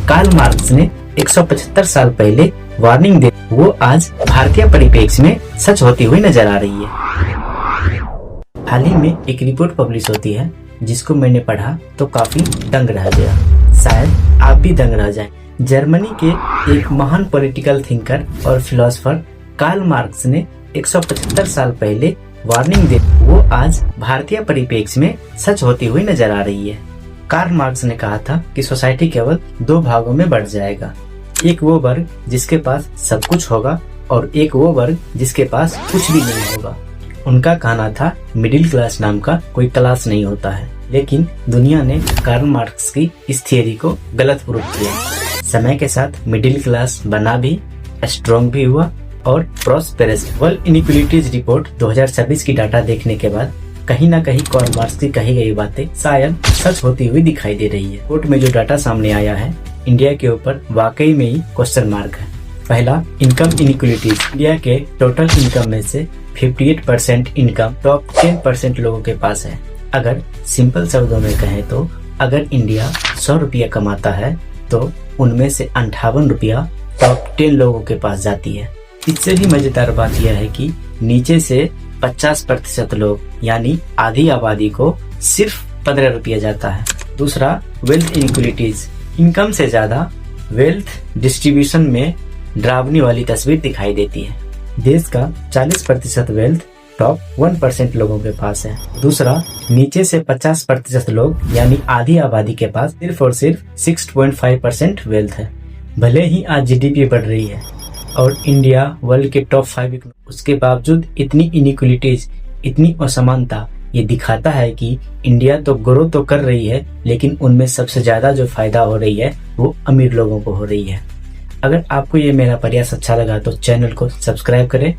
Karl Marx ने 175 साल पहले वार्निंग दी, वो आज भारतीय परिप्रेक्ष्य में सच होती हुई नजर आ रही है। हाल ही में एक रिपोर्ट पब्लिश होती है जिसको मैंने पढ़ा तो काफी दंग रह गया, शायद आप भी दंग रह जाएं। जर्मनी के एक महान पॉलिटिकल थिंकर और फिलोसोफर कार्ल मार्क्स ने 175 साल पहले वार्निंग दी, वो आज भारतीय परिप्रेक्ष्य में सच होती हुई नजर आ रही है। कार्ल मार्क्स ने कहा था कि सोसाइटी केवल दो भागों में बढ़ जाएगा, एक वो वर्ग जिसके पास सब कुछ होगा और एक वो वर्ग जिसके पास कुछ भी नहीं होगा। उनका कहना था मिडिल क्लास नाम का कोई क्लास नहीं होता है, लेकिन दुनिया ने कार्ल मार्क्स की इस थियरी को गलत प्रूव किया। समय के साथ मिडिल क्लास बना भी, स्ट्रॉन्ग भी हुआ और प्रॉस्पेरस। वर्ल्ड इनइक्वालिटीज रिपोर्ट 2026 की डाटा देखने के बाद कहीं ना कहीं कार्ल मार्क्स की कही गई बातें शायद सच होती हुई दिखाई दे रही है। रिपोर्ट में जो डाटा सामने आया है, इंडिया के ऊपर वाकई में ही क्वेश्चन मार्क है। पहला, इनकम इनइक्वालिटीज। इंडिया के टोटल इनकम में से 58% इनकम टॉप 10% लोगों के पास है। अगर सिंपल शब्दों में कहें तो अगर इंडिया 100 रुपया कमाता है तो उनमें से 58 रुपया टॉप 10 लोगों के पास जाती है। इससे भी मजेदार बात यह है कि नीचे से 50% लोग यानी आधी आबादी को सिर्फ 15 रुपया जाता है। दूसरा, वेल्थ इनइक्वालिटीज। इनकम से ज्यादा वेल्थ डिस्ट्रीब्यूशन में डरावनी वाली तस्वीर दिखाई देती है। देश का 40% वेल्थ टॉप 1% लोगों के पास है। दूसरा, नीचे से 50% लोग यानी आधी आबादी के पास सिर्फ और सिर्फ 6.5% वेल्थ है। भले ही आज जीडीपी बढ़ रही है और इंडिया वर्ल्ड के टॉप 5, उसके बावजूद इतनी इनइक्वालिटीज, इतनी असमानता, ये दिखाता है कि इंडिया तो ग्रो तो कर रही है, लेकिन उनमें सबसे ज्यादा जो फायदा हो रही है वो अमीर लोगों को हो रही है। अगर आपको ये मेरा प्रयास अच्छा लगा तो चैनल को सब्सक्राइब करें।